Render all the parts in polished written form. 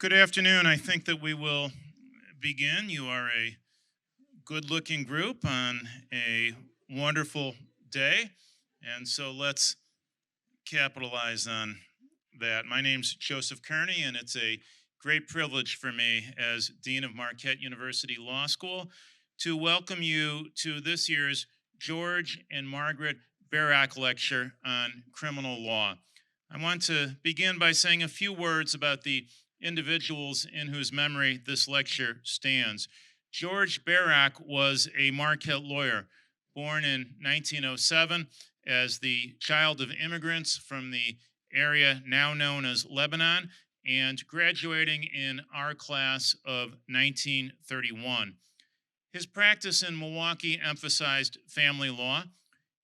Good afternoon. I think that we will begin. You are a good looking group on a wonderful day. And so let's capitalize on that. My name's Joseph Kearney, and it's a great privilege for me as Dean of Marquette University Law School to welcome you to this year's George and Margaret Barrock Lecture on Criminal Law. I want to begin by saying a few words about the individuals in whose memory this lecture stands. George Barrock was a Marquette lawyer, born in 1907 as the child of immigrants from the area now known as Lebanon, and graduating in our class of 1931. His practice in Milwaukee emphasized family law.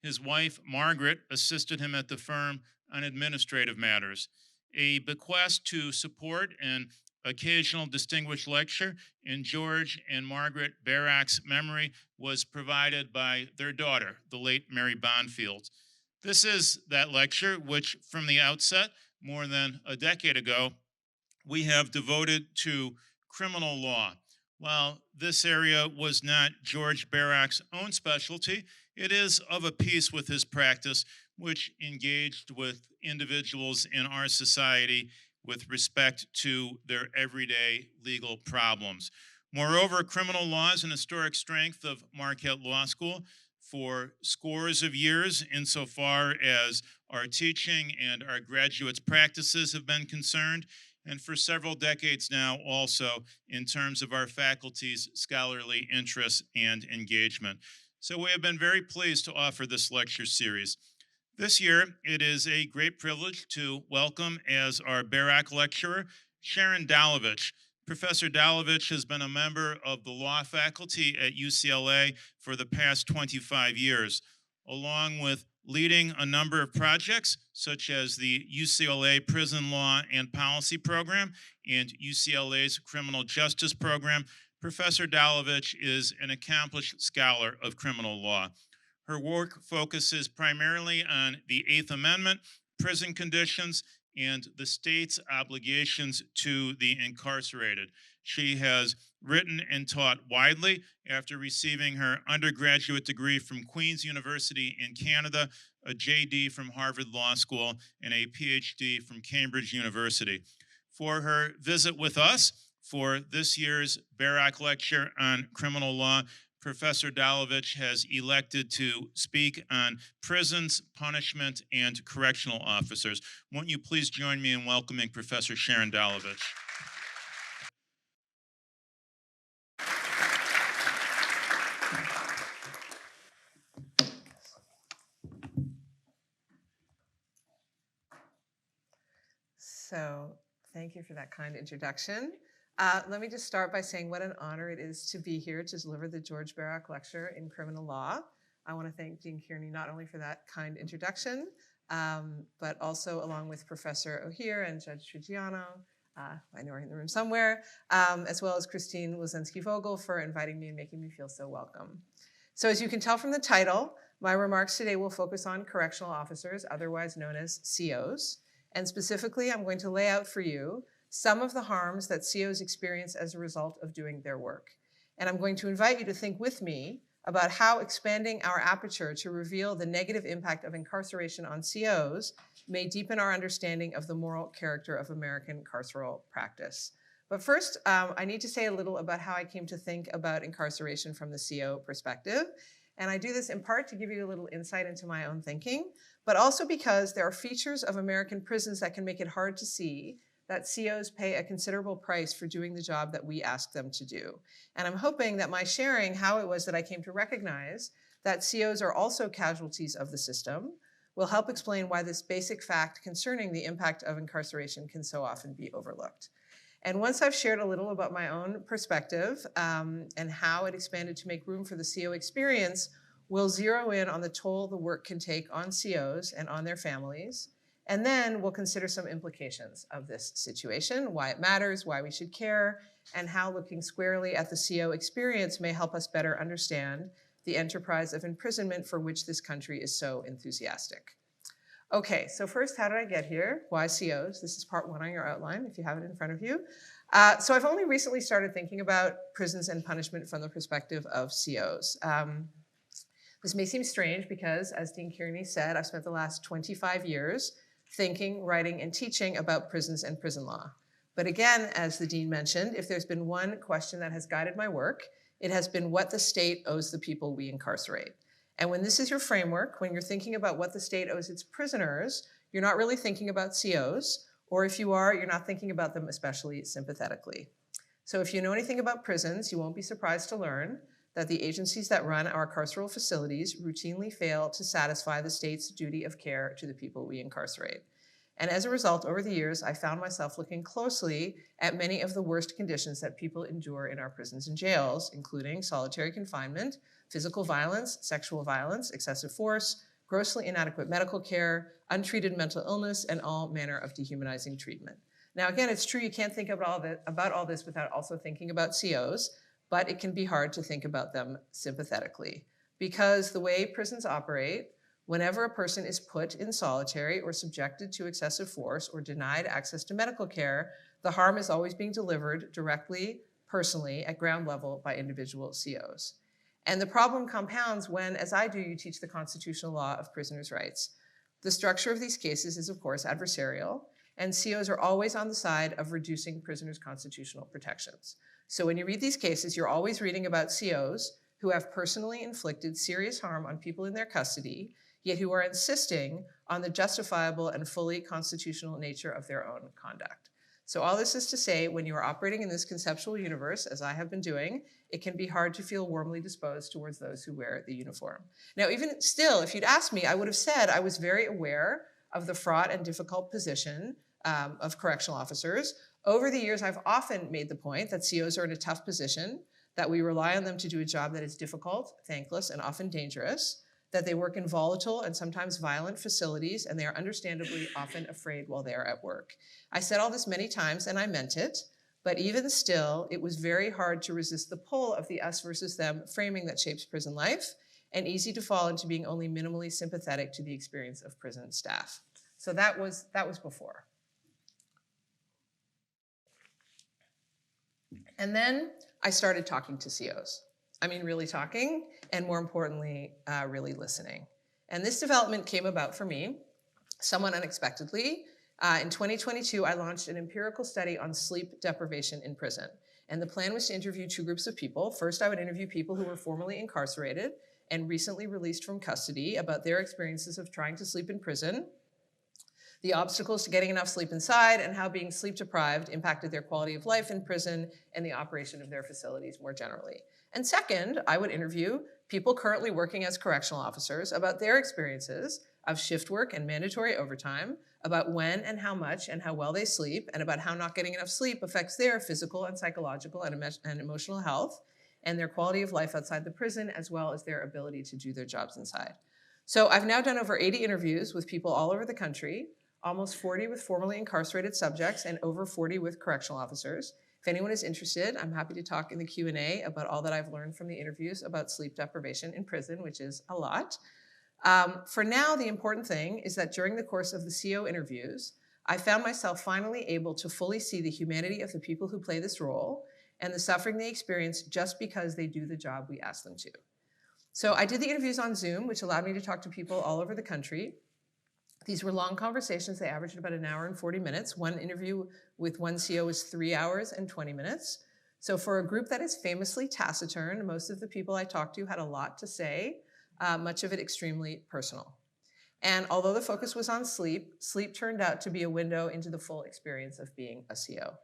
His wife, Margaret, assisted him at the firm on administrative matters. A bequest to support an occasional distinguished lecture in George and Margaret Barrock's memory was provided by their daughter, the late Mary Bonfield. This is that lecture, which from the outset, more than a decade ago, we have devoted to criminal law. While this area was not George Barrock's own specialty, it is of a piece with his practice, which engaged with individuals in our society with respect to their everyday legal problems. Moreover, criminal law is an historic strength of Marquette Law School for scores of years insofar as our teaching and our graduates' practices have been concerned, and for several decades now also in terms of our faculty's scholarly interests and engagement. So we have been very pleased to offer this lecture series. This year, it is a great privilege to welcome as our Barrock lecturer, Sharon Dolovich. Professor Dolovich has been a member of the law faculty at UCLA for the past 25 years, along with leading a number of projects such as the UCLA Prison Law and Policy Program and UCLA's Criminal Justice Program. Professor Dolovich is an accomplished scholar of criminal law. Her work focuses primarily on the Eighth Amendment, prison conditions, and the state's obligations to the incarcerated. She has written and taught widely after receiving her undergraduate degree from Queen's University in Canada, a J.D. from Harvard Law School, and a Ph.D. from Cambridge University. For her visit with us for this year's Barrock Lecture on Criminal Law, Professor Dolovich has elected to speak on prisons, punishment, and correctional officers. Won't you please join me in welcoming Professor Sharon Dolovich? So thank you for that kind introduction. Let me just start by saying what an honor it is to be here to deliver the George Barrock Lecture in Criminal Law. I want to thank Dean Kearney not only for that kind introduction, but also along with Professor O'Heir and Judge Trigiano, I know are in the room somewhere, as well as Christine Lozinski-Vogel for inviting me and making me feel so welcome. So as you can tell from the title, my remarks today will focus on correctional officers, otherwise known as COs. And specifically, I'm going to lay out for you some of the harms that COs experience as a result of doing their work. And I'm going to invite you to think with me about how expanding our aperture to reveal the negative impact of incarceration on COs may deepen our understanding of the moral character of American carceral practice. But first, I need to say a little about how I came to think about incarceration from the CO perspective. And I do this in part to give you a little insight into my own thinking, but also because there are features of American prisons that can make it hard to see that COs pay a considerable price for doing the job that we ask them to do. And I'm hoping that my sharing how it was that I came to recognize that COs are also casualties of the system will help explain why this basic fact concerning the impact of incarceration can so often be overlooked. And once I've shared a little about my own perspective and how it expanded to make room for the CO experience, we'll zero in on the toll the work can take on COs and on their families. And then we'll consider some implications of this situation, why it matters, why we should care, and how looking squarely at the CO experience may help us better understand the enterprise of imprisonment for which this country is so enthusiastic. Okay, so first, how did I get here? Why COs? This is part one on your outline, if you have it in front of you. So I've only recently started thinking about prisons and punishment from the perspective of COs. This may seem strange because, as Dean Kearney said, I've spent the last 25 years thinking, writing, and teaching about prisons and prison law. But again, as the Dean mentioned, if there's been one question that has guided my work, it has been what the state owes the people we incarcerate. And when this is your framework, when you're thinking about what the state owes its prisoners, you're not really thinking about COs, or if you are, you're not thinking about them especially sympathetically. So if you know anything about prisons, you won't be surprised to learn that the agencies that run our carceral facilities routinely fail to satisfy the state's duty of care to the people we incarcerate. And as a result, over the years, I found myself looking closely at many of the worst conditions that people endure in our prisons and jails, including solitary confinement, physical violence, sexual violence, excessive force, grossly inadequate medical care, untreated mental illness, and all manner of dehumanizing treatment. Now, again, it's true you can't think about all this without also thinking about COs, but it can be hard to think about them sympathetically because the way prisons operate, whenever a person is put in solitary or subjected to excessive force or denied access to medical care, the harm is always being delivered directly, personally, at ground level by individual COs. And the problem compounds when, as I do, you teach the constitutional law of prisoners' rights. The structure of these cases is, of course, adversarial, and COs are always on the side of reducing prisoners' constitutional protections. So when you read these cases, you're always reading about COs who have personally inflicted serious harm on people in their custody, yet who are insisting on the justifiable and fully constitutional nature of their own conduct. So all this is to say, when you are operating in this conceptual universe, as I have been doing, it can be hard to feel warmly disposed towards those who wear the uniform. Now, even still, if you'd asked me, I would have said I was very aware of the fraught and difficult position of correctional officers. Over the years, I've often made the point that COs are in a tough position, that we rely on them to do a job that is difficult, thankless, and often dangerous, that they work in volatile and sometimes violent facilities, and they are understandably often afraid while they are at work. I said all this many times, and I meant it, but even still, it was very hard to resist the pull of the us versus them framing that shapes prison life, and easy to fall into being only minimally sympathetic to the experience of prison staff. So that was before. And then I started talking to COs. I mean, really talking, and more importantly, really listening. And this development came about for me somewhat unexpectedly. In 2022, I launched an empirical study on sleep deprivation in prison. And the plan was to interview two groups of people. First, I would interview people who were formerly incarcerated and recently released from custody about their experiences of trying to sleep in prison, the obstacles to getting enough sleep inside, and how being sleep deprived impacted their quality of life in prison and the operation of their facilities more generally. And second, I would interview people currently working as correctional officers about their experiences of shift work and mandatory overtime, about when and how much and how well they sleep, and about how not getting enough sleep affects their physical and psychological and emotional health, and their quality of life outside the prison, as well as their ability to do their jobs inside. So I've now done over 80 interviews with people all over the country, almost 40 with formerly incarcerated subjects, and over 40 with correctional officers. If anyone is interested, I'm happy to talk in the Q&A about all that I've learned from the interviews about sleep deprivation in prison, which is a lot. For now, the important thing is that during the course of the CO interviews, I found myself finally able to fully see the humanity of the people who play this role and the suffering they experience just because they do the job we ask them to. So I did the interviews on Zoom, which allowed me to talk to people all over the country. These were long conversations. They averaged about an hour and 40 minutes. One interview with one CO was 3 hours and 20 minutes. So for a group that is famously taciturn, most of the people I talked to had a lot to say, much of it extremely personal. And although the focus was on sleep, sleep turned out to be a window into the full experience of being a CO.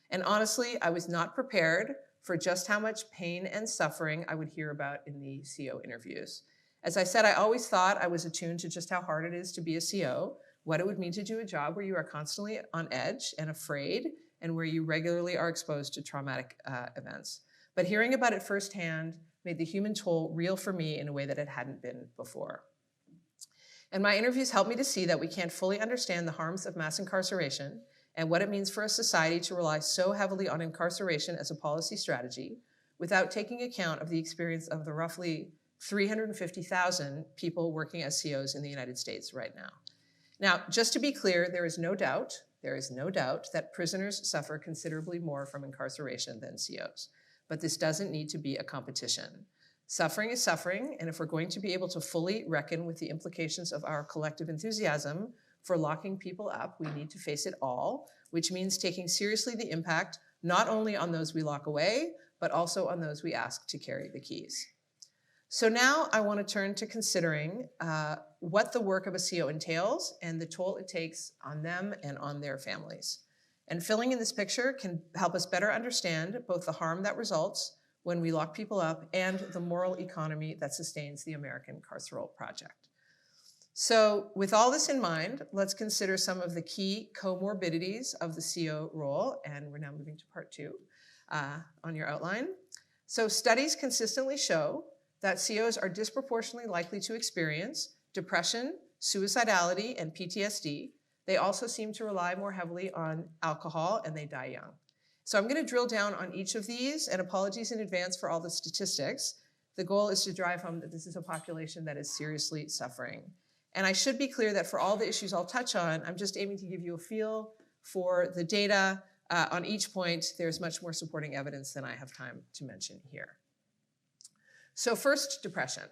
And honestly, I was not prepared for just how much pain and suffering I would hear about in the CO interviews. As I said, I always thought I was attuned to just how hard it is to be a CO, what it would mean to do a job where you are constantly on edge and afraid, and where you regularly are exposed to traumatic events. But hearing about it firsthand made the human toll real for me in a way that it hadn't been before. And my interviews helped me to see that we can't fully understand the harms of mass incarceration and what it means for a society to rely so heavily on incarceration as a policy strategy without taking account of the experience of the roughly 350,000 people working as COs in the United States right now. Now, just to be clear, there is no doubt that prisoners suffer considerably more from incarceration than COs, but this doesn't need to be a competition. Suffering is suffering, and if we're going to be able to fully reckon with the implications of our collective enthusiasm for locking people up, we need to face it all, which means taking seriously the impact not only on those we lock away, but also on those we ask to carry the keys. So now I want to turn to considering what the work of a CO entails and the toll it takes on them and on their families. And filling in this picture can help us better understand both the harm that results when we lock people up and the moral economy that sustains the American carceral project. So with all this in mind, let's consider some of the key comorbidities of the CO role, and we're now moving to part 2 on your outline. So studies consistently show that COs are disproportionately likely to experience depression, suicidality, and PTSD. They also seem to rely more heavily on alcohol, and they die young. So I'm going to drill down on each of these, and apologies in advance for all the statistics. The goal is to drive home that this is a population that is seriously suffering. And I should be clear that for all the issues I'll touch on, I'm just aiming to give you a feel for the data. On each point, there's much more supporting evidence than I have time to mention here. So first, depression.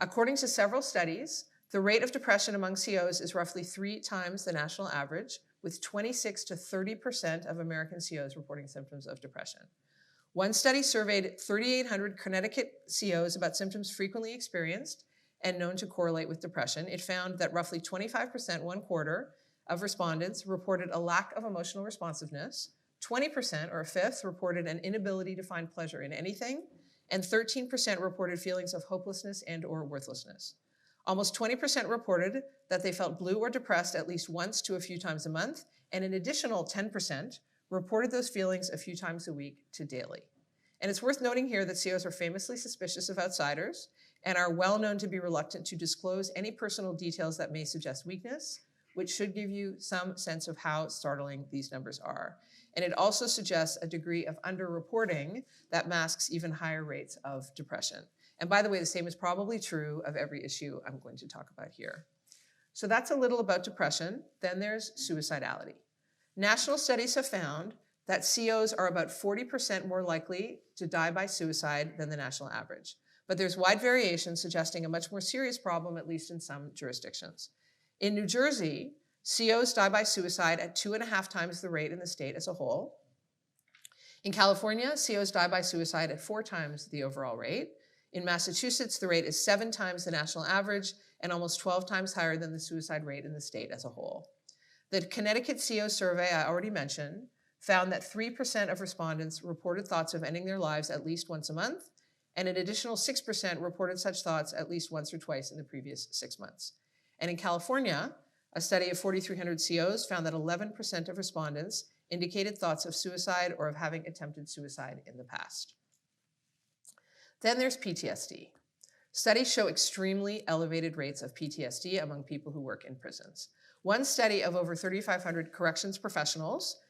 According to several studies, the rate of depression among COs is roughly 3 times the national average, with 26 to 30% of American COs reporting symptoms of depression. One study surveyed 3,800 Connecticut COs about symptoms frequently experienced and known to correlate with depression. It found that roughly 25%, 1/4, of respondents reported a lack of emotional responsiveness, 20%, or a fifth, reported an inability to find pleasure in anything, and 13% reported feelings of hopelessness and or worthlessness. Almost 20% reported that they felt blue or depressed at least once to a few times a month, and an additional 10% reported those feelings a few times a week to daily. And it's worth noting here that COs are famously suspicious of outsiders and are well known to be reluctant to disclose any personal details that may suggest weakness, which should give you some sense of how startling these numbers are. And it also suggests a degree of underreporting that masks even higher rates of depression. And by the way, the same is probably true of every issue I'm going to talk about here. So that's a little about depression. Then there's suicidality. National studies have found that COs are about 40% more likely to die by suicide than the national average. But there's wide variation suggesting a much more serious problem, at least in some jurisdictions. In New Jersey, COs die by suicide at 2.5 times the rate in the state as a whole. In California, COs die by suicide at 4 times the overall rate. In Massachusetts, the rate is 7 times the national average and almost 12 times higher than the suicide rate in the state as a whole. The Connecticut CO survey I already mentioned found that 3% of respondents reported thoughts of ending their lives at least once a month, and an additional 6% reported such thoughts at least once or twice in the previous 6 months. And in California, a study of 4,300 COs found that 11% of respondents indicated thoughts of suicide or of having attempted suicide in the past. Then there's PTSD. Studies show extremely elevated rates of PTSD among people who work in prisons. One study of over 3,500 corrections professionals,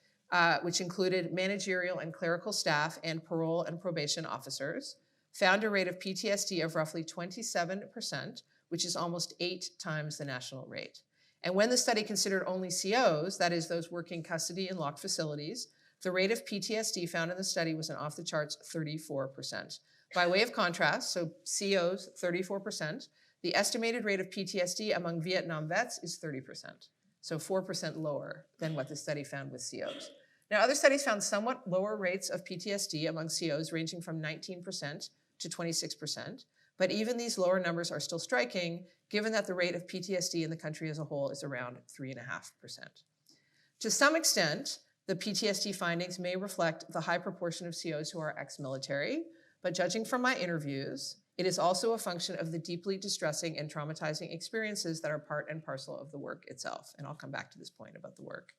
which included managerial and clerical staff and parole and probation officers, found a rate of PTSD of roughly 27%, which is almost 8 times the national rate. And when the study considered only COs, that is those working custody in locked facilities, the rate of PTSD found in the study was an off-the-charts 34%. By way of contrast, so COs, 34%, the estimated rate of PTSD among Vietnam vets is 30%, so 4% lower than what the study found with COs. Now, other studies found somewhat lower rates of PTSD among COs ranging from 19% to 26%, but even these lower numbers are still striking, given that the rate of PTSD in the country as a whole is around 3.5%. To some extent, the PTSD findings may reflect the high proportion of COs who are ex-military, but judging from my interviews, it is also a function of the deeply distressing and traumatizing experiences that are part and parcel of the work itself. And I'll come back to this point about the work.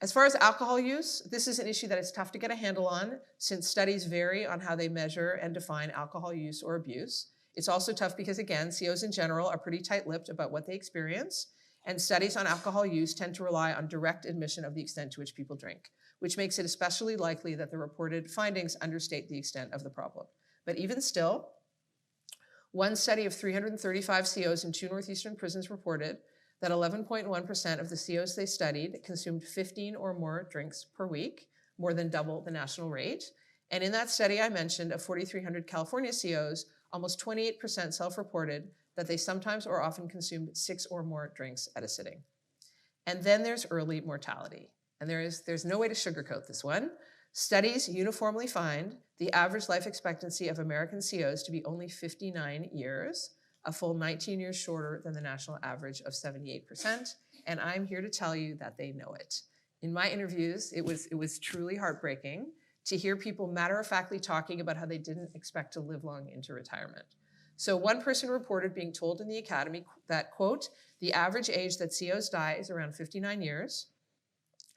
As far as alcohol use, this is an issue that is tough to get a handle on since studies vary on how they measure and define alcohol use or abuse. It's also tough because, again, COs in general are pretty tight-lipped about what they experience, and studies on alcohol use tend to rely on direct admission of the extent to which people drink, which makes it especially likely that the reported findings understate the extent of the problem. But even still, one study of 335 COs in 2 northeastern prisons reported that 11.1% of the COs they studied consumed 15 or more drinks per week, more than double the national rate. And in that study I mentioned of 4,300 California COs, almost 28% self-reported that they sometimes or often consumed 6 or more drinks at a sitting. And then there's early mortality. And there's no way to sugarcoat this one. Studies uniformly find the average life expectancy of American COs to be only 59 years, a full 19 years shorter than the national average of 78%. And I'm here to tell you that they know it. In my interviews, it was truly heartbreaking to hear people matter-of-factly talking about how they didn't expect to live long into retirement. So one person reported being told in the academy that, quote, the average age that COs die is around 59 years.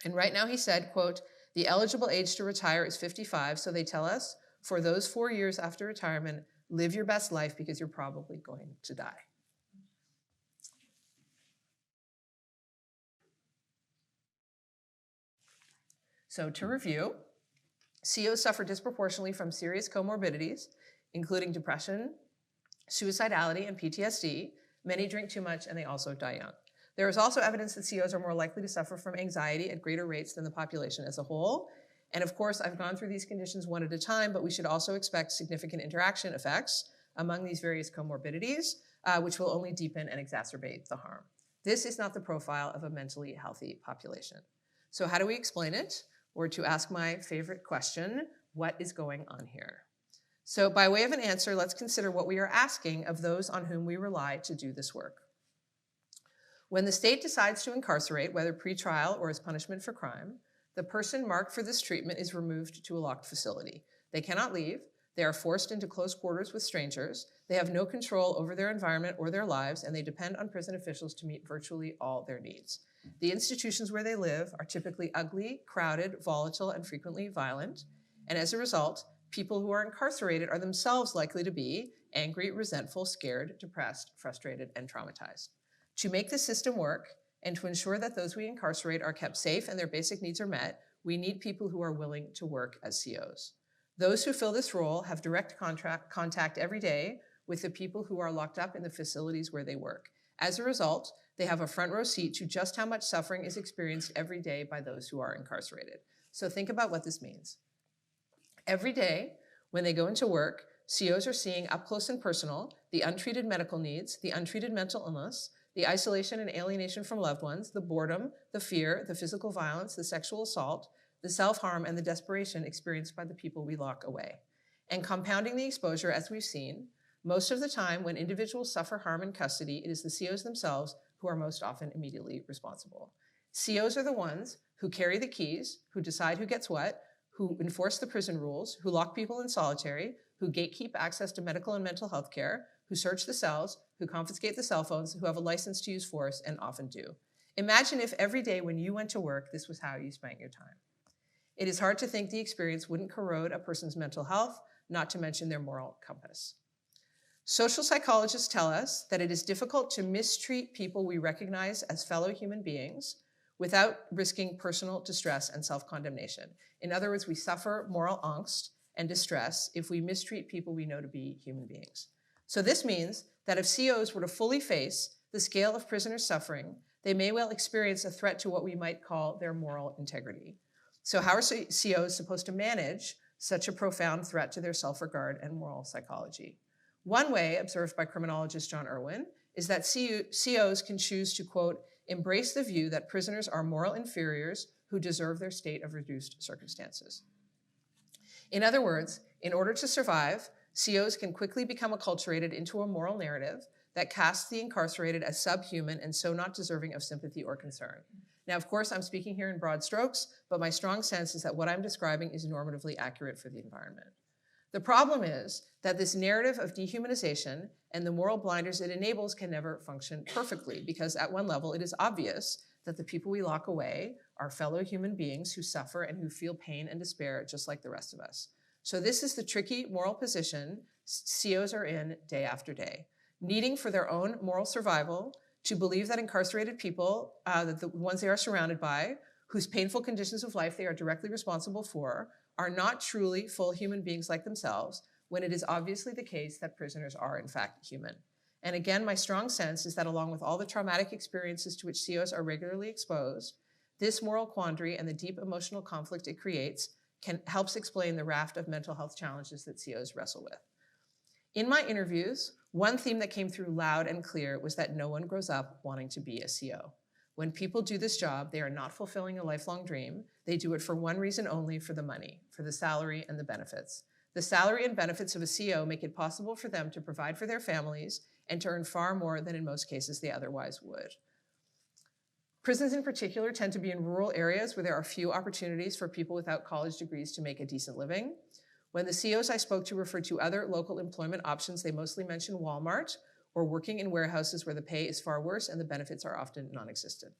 And right now he said, quote, the eligible age to retire is 55, so they tell us, for those 4 years after retirement, live your best life because you're probably going to die. So to review, COs suffer disproportionately from serious comorbidities, including depression, suicidality, and PTSD. Many drink too much, and they also die young. There is also evidence that COs are more likely to suffer from anxiety at greater rates than the population as a whole. And of course, I've gone through these conditions one at a time, but we should also expect significant interaction effects among these various comorbidities, which will only deepen and exacerbate the harm. This is not the profile of a mentally healthy population. So how do we explain it? Or to ask my favorite question, what is going on here? So by way of an answer, let's consider what we are asking of those on whom we rely to do this work. When the state decides to incarcerate, whether pretrial or as punishment for crime, the person marked for this treatment is removed to a locked facility. They cannot leave. They are forced into close quarters with strangers. They have no control over their environment or their lives, and they depend on prison officials to meet virtually all their needs. The institutions where they live are typically ugly, crowded, volatile, and frequently violent. And as a result, people who are incarcerated are themselves likely to be angry, resentful, scared, depressed, frustrated, and traumatized. To make the system work and to ensure that those we incarcerate are kept safe and their basic needs are met, we need people who are willing to work as COs. Those who fill this role have direct contact every day with the people who are locked up in the facilities where they work. As a result, they have a front row seat to just how much suffering is experienced every day by those who are incarcerated. So think about what this means. Every day, when they go into work, COs are seeing up close and personal the untreated medical needs, the untreated mental illness, the isolation and alienation from loved ones, the boredom, the fear, the physical violence, the sexual assault, the self-harm, and the desperation experienced by the people we lock away. And compounding the exposure, as we've seen, most of the time when individuals suffer harm in custody, it is the COs themselves who are most often immediately responsible. COs are the ones who carry the keys, who decide who gets what, who enforce the prison rules, who lock people in solitary, who gatekeep access to medical and mental health care, who search the cells, who confiscate the cell phones, who have a license to use force, and often do. Imagine if every day when you went to work, this was how you spent your time. It is hard to think the experience wouldn't corrode a person's mental health, not to mention their moral compass. Social psychologists tell us that it is difficult to mistreat people we recognize as fellow human beings without risking personal distress and self-condemnation. In other words, we suffer moral angst and distress if we mistreat people we know to be human beings. So this means that if COs were to fully face the scale of prisoners' suffering, they may well experience a threat to what we might call their moral integrity. So how are COs supposed to manage such a profound threat to their self-regard and moral psychology? One way, observed by criminologist John Irwin, is that COs can choose to, quote, embrace the view that prisoners are moral inferiors who deserve their state of reduced circumstances. In other words, in order to survive, COs can quickly become acculturated into a moral narrative that casts the incarcerated as subhuman and so not deserving of sympathy or concern. Now, of course, I'm speaking here in broad strokes, but my strong sense is that what I'm describing is normatively accurate for the environment. The problem is that this narrative of dehumanization and the moral blinders it enables can never function perfectly, because at one level it is obvious that the people we lock away are fellow human beings who suffer and who feel pain and despair just like the rest of us. So this is the tricky moral position COs are in day after day, needing for their own moral survival to believe that incarcerated people, that the ones they are surrounded by, whose painful conditions of life they are directly responsible for, are not truly full human beings like themselves, when it is obviously the case that prisoners are in fact human. And again, my strong sense is that along with all the traumatic experiences to which COs are regularly exposed, this moral quandary and the deep emotional conflict it creates helps explain the raft of mental health challenges that COs wrestle with. In my interviews, one theme that came through loud and clear was that no one grows up wanting to be a CO. When people do this job, they are not fulfilling a lifelong dream. They do it for one reason only, for the money, for the salary and the benefits. The salary and benefits of a CO make it possible for them to provide for their families and to earn far more than in most cases they otherwise would. Prisons in particular tend to be in rural areas where there are few opportunities for people without college degrees to make a decent living. When the COs I spoke to referred to other local employment options, they mostly mentioned Walmart or working in warehouses where the pay is far worse and the benefits are often non-existent.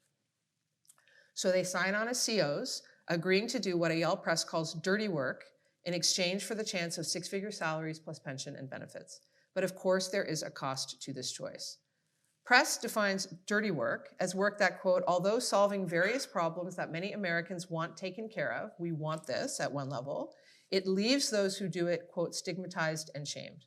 So they sign on as COs, agreeing to do what a Yale press calls dirty work in exchange for the chance of six-figure salaries plus pension and benefits. But of course, there is a cost to this choice. Press defines dirty work as work that, quote, although solving various problems that many Americans want taken care of, we want this at one level, it leaves those who do it, quote, stigmatized and shamed.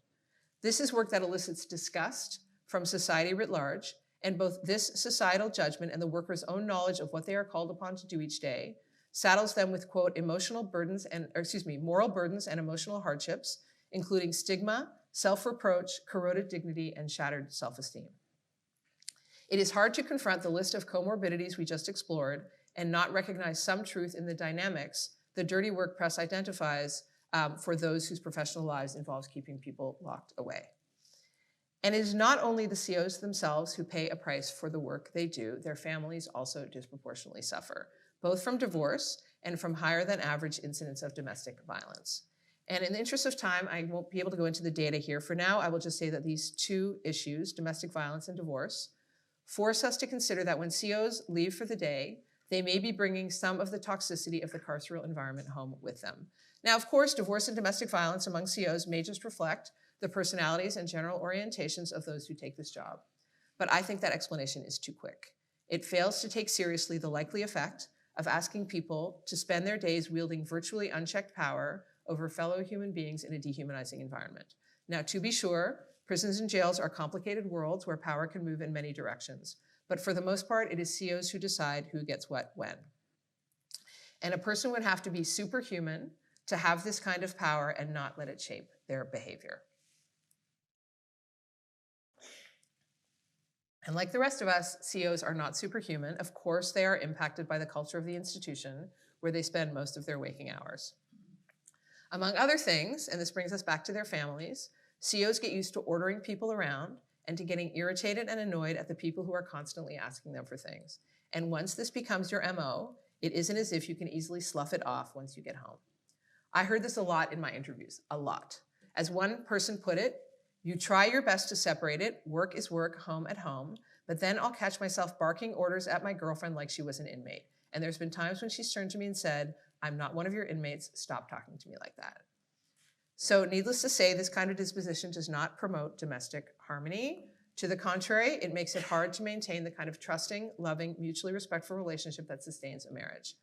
This is work that elicits disgust from society writ large, and both this societal judgment and the workers' own knowledge of what they are called upon to do each day saddles them with, quote, moral burdens and emotional hardships, including stigma, self-reproach, corroded dignity, and shattered self-esteem. It is hard to confront the list of comorbidities we just explored and not recognize some truth in the dynamics the dirty work press identifies for those whose professional lives involves keeping people locked away. And it is not only the COs themselves who pay a price for the work they do, their families also disproportionately suffer, both from divorce and from higher than average incidents of domestic violence. And in the interest of time, I won't be able to go into the data here. For now, I will just say that these two issues, domestic violence and divorce, force us to consider that when COs leave for the day, they may be bringing some of the toxicity of the carceral environment home with them. Now, of course, divorce and domestic violence among COs may just reflect the personalities and general orientations of those who take this job. But I think that explanation is too quick. It fails to take seriously the likely effect of asking people to spend their days wielding virtually unchecked power over fellow human beings in a dehumanizing environment. Now, to be sure, prisons and jails are complicated worlds where power can move in many directions. But for the most part, it is COs who decide who gets what when. And a person would have to be superhuman to have this kind of power and not let it shape their behavior. And like the rest of us, COs are not superhuman. Of course, they are impacted by the culture of the institution where they spend most of their waking hours. Among other things, and this brings us back to their families, COs get used to ordering people around and to getting irritated and annoyed at the people who are constantly asking them for things. And once this becomes your MO, it isn't as if you can easily slough it off once you get home. I heard this a lot in my interviews, a lot. As one person put it, you try your best to separate it, work is work, home at home, but then I'll catch myself barking orders at my girlfriend like she was an inmate. And there's been times when she's turned to me and said, I'm not one of your inmates, stop talking to me like that. So needless to say, this kind of disposition does not promote domestic harmony. To the contrary, it makes it hard to maintain the kind of trusting, loving, mutually respectful relationship that sustains a marriage.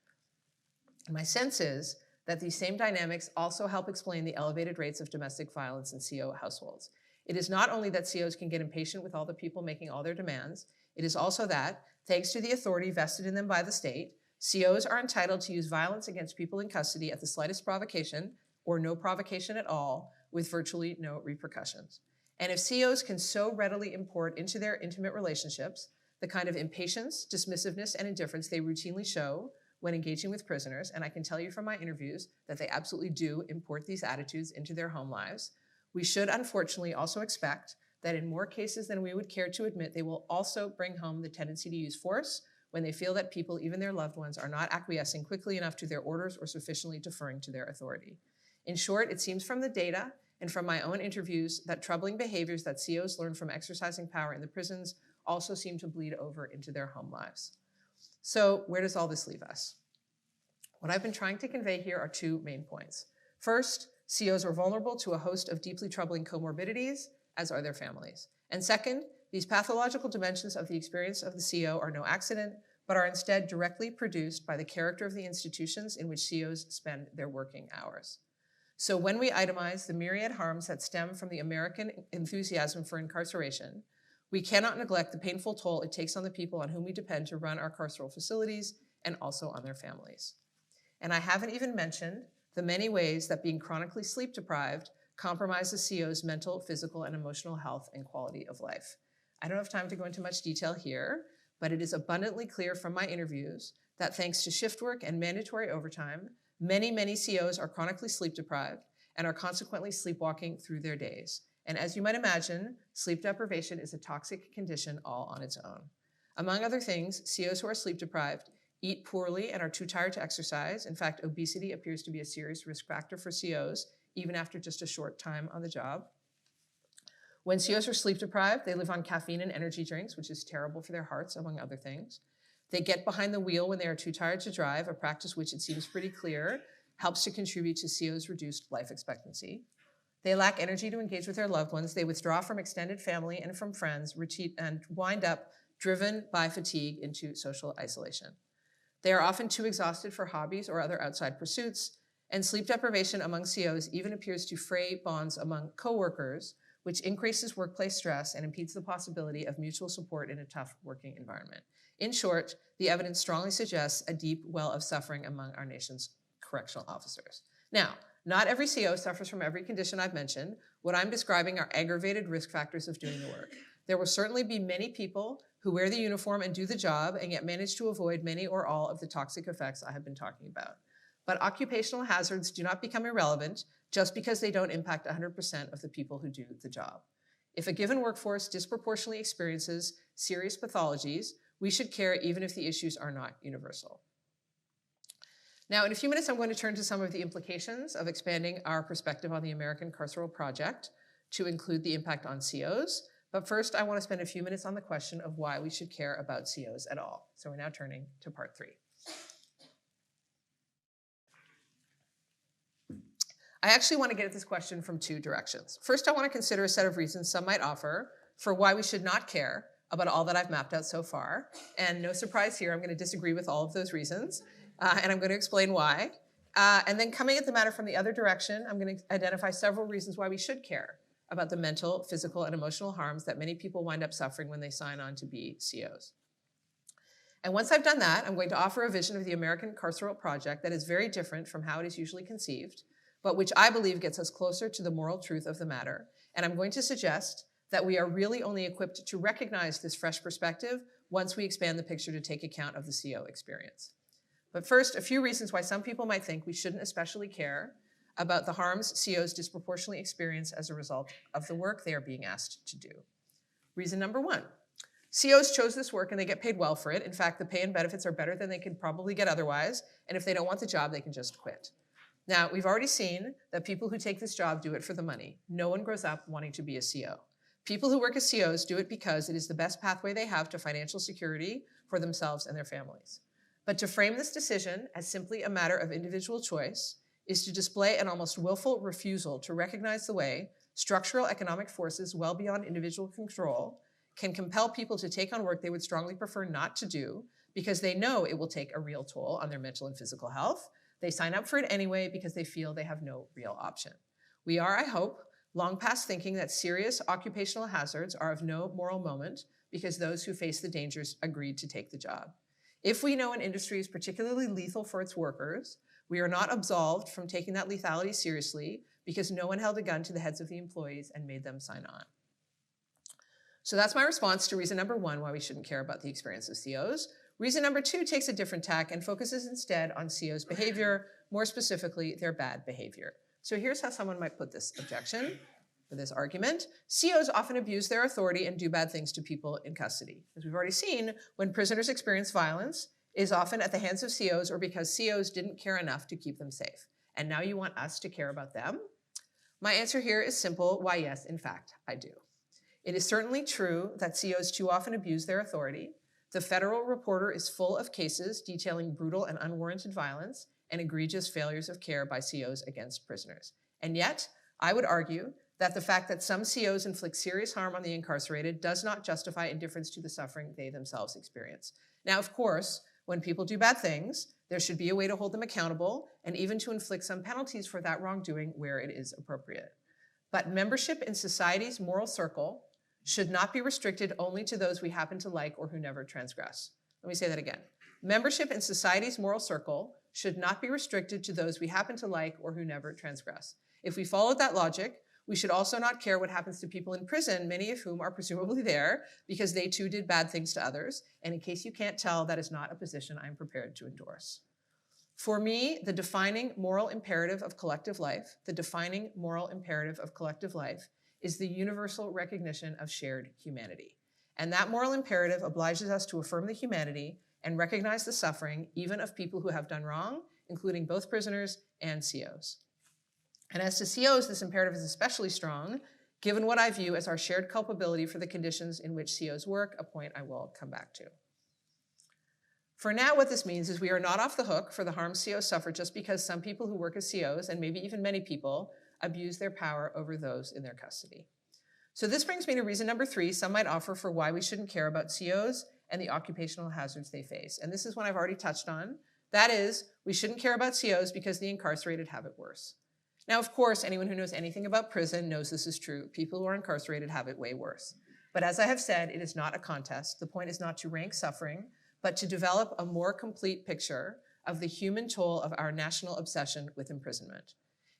My sense is that these same dynamics also help explain the elevated rates of domestic violence in CO households. It is not only that COs can get impatient with all the people making all their demands, it is also that, thanks to the authority vested in them by the state, COs are entitled to use violence against people in custody at the slightest provocation, or no provocation at all, with virtually no repercussions. And if COs can so readily import into their intimate relationships the kind of impatience, dismissiveness, and indifference they routinely show when engaging with prisoners, and I can tell you from my interviews that they absolutely do import these attitudes into their home lives, we should unfortunately also expect that in more cases than we would care to admit, they will also bring home the tendency to use force when they feel that people, even their loved ones, are not acquiescing quickly enough to their orders or sufficiently deferring to their authority. In short, it seems from the data and from my own interviews that troubling behaviors that COs learn from exercising power in the prisons also seem to bleed over into their home lives. So where does all this leave us? What I've been trying to convey here are two main points. First, COs are vulnerable to a host of deeply troubling comorbidities, as are their families. And second, these pathological dimensions of the experience of the CO are no accident, but are instead directly produced by the character of the institutions in which COs spend their working hours. So when we itemize the myriad harms that stem from the American enthusiasm for incarceration, We cannot neglect the painful toll it takes on the people on whom we depend to run our carceral facilities and also on their families. And I haven't even mentioned the many ways that being chronically sleep deprived compromises CO's mental, physical, and emotional health and quality of life. I don't have time to go into much detail here, but it is abundantly clear from my interviews that thanks to shift work and mandatory overtime, many COs are chronically sleep deprived and are consequently sleepwalking through their days. And as you might imagine, sleep deprivation is a toxic condition all on its own. Among other things, COs who are sleep deprived eat poorly and are too tired to exercise. In fact, obesity appears to be a serious risk factor for COs, even after just a short time on the job. When COs are sleep deprived, they live on caffeine and energy drinks, which is terrible for their hearts, among other things. They get behind the wheel when they are too tired to drive, a practice which it seems pretty clear helps to contribute to COs' reduced life expectancy. They lack energy to engage with their loved ones. They withdraw from extended family and from friends, and wind up driven by fatigue into social isolation. They are often too exhausted for hobbies or other outside pursuits, and sleep deprivation among COs even appears to fray bonds among coworkers, which increases workplace stress and impedes the possibility of mutual support in a tough working environment. In short, the evidence strongly suggests a deep well of suffering among our nation's correctional officers. Now, not every CO suffers from every condition I've mentioned. What I'm describing are aggravated risk factors of doing the work. There will certainly be many people who wear the uniform and do the job and yet manage to avoid many or all of the toxic effects I have been talking about. But occupational hazards do not become irrelevant just because they don't impact 100% of the people who do the job. If a given workforce disproportionately experiences serious pathologies, we should care even if the issues are not universal. Now, in a few minutes, I'm going to turn to some of the implications of expanding our perspective on the American Carceral Project to include the impact on COs. But first, I want to spend a few minutes on the question of why we should care about COs at all. So we're now turning to part 3. I actually want to get at this question from 2 directions. First, I want to consider a set of reasons some might offer for why we should not care about all that I've mapped out so far. And no surprise here, I'm going to disagree with all of those reasons. And I'm going to explain why. And then coming at the matter from the other direction, I'm going to identify several reasons why we should care about the mental, physical, and emotional harms that many people wind up suffering when they sign on to be COs. And once I've done that, I'm going to offer a vision of the American Carceral Project that is very different from how it is usually conceived, but which I believe gets us closer to the moral truth of the matter. And I'm going to suggest that we are really only equipped to recognize this fresh perspective once we expand the picture to take account of the CO experience. But first, a few reasons why some people might think we shouldn't especially care about the harms COs disproportionately experience as a result of the work they are being asked to do. Reason number 1, COs chose this work and they get paid well for it. In fact, the pay and benefits are better than they could probably get otherwise, and if they don't want the job, they can just quit. Now, we've already seen that people who take this job do it for the money. No one grows up wanting to be a CO. People who work as COs do it because it is the best pathway they have to financial security for themselves and their families. But to frame this decision as simply a matter of individual choice is to display an almost willful refusal to recognize the way structural economic forces well beyond individual control can compel people to take on work they would strongly prefer not to do because they know it will take a real toll on their mental and physical health. They sign up for it anyway because they feel they have no real option. We are, I hope, long past thinking that serious occupational hazards are of no moral moment because those who face the dangers agreed to take the job. If we know an industry is particularly lethal for its workers, we are not absolved from taking that lethality seriously because no one held a gun to the heads of the employees and made them sign on. So that's my response to reason number 1 why we shouldn't care about the experience of COs. Reason number 2 takes a different tack and focuses instead on COs' behavior, more specifically, their bad behavior. So here's how someone might put this objection, or this argument. COs often abuse their authority and do bad things to people in custody. As we've already seen, when prisoners experience violence, it is often at the hands of COs or because COs didn't care enough to keep them safe. And now you want us to care about them? My answer here is simple. Why, yes, in fact, I do. It is certainly true that COs too often abuse their authority. The Federal Reporter is full of cases detailing brutal and unwarranted violence and egregious failures of care by COs against prisoners. And yet, I would argue that the fact that some COs inflict serious harm on the incarcerated does not justify indifference to the suffering they themselves experience. Now, of course, when people do bad things, there should be a way to hold them accountable and even to inflict some penalties for that wrongdoing where it is appropriate. But membership in society's moral circle should not be restricted only to those we happen to like or who never transgress. Let me say that again. Membership in society's moral circle should not be restricted to those we happen to like or who never transgress. If we followed that logic, we should also not care what happens to people in prison, many of whom are presumably there because they too did bad things to others. And in case you can't tell, that is not a position I'm prepared to endorse. For me, the defining moral imperative of collective life, is the universal recognition of shared humanity. And that moral imperative obliges us to affirm the humanity and recognize the suffering, even of people who have done wrong, including both prisoners and COs. And as to COs, this imperative is especially strong, given what I view as our shared culpability for the conditions in which COs work, a point I will come back to. For now, what this means is we are not off the hook for the harm COs suffer just because some people who work as COs, and maybe even many people, abuse their power over those in their custody. So this brings me to reason number 3 some might offer for why we shouldn't care about COs and the occupational hazards they face. And this is one I've already touched on. That is, we shouldn't care about COs because the incarcerated have it worse. Now, of course, anyone who knows anything about prison knows this is true. People who are incarcerated have it way worse. But as I have said, it is not a contest. The point is not to rank suffering, but to develop a more complete picture of the human toll of our national obsession with imprisonment.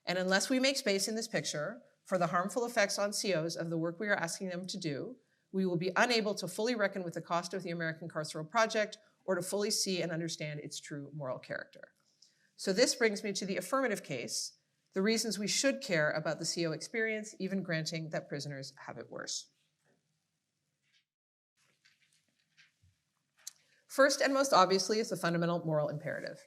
And unless we make space in this picture for the harmful effects on COs of the work we are asking them to do, we will be unable to fully reckon with the cost of the American carceral project or to fully see and understand its true moral character. So this brings me to the affirmative case, the reasons we should care about the CO experience, even granting that prisoners have it worse. First and most obviously is the fundamental moral imperative.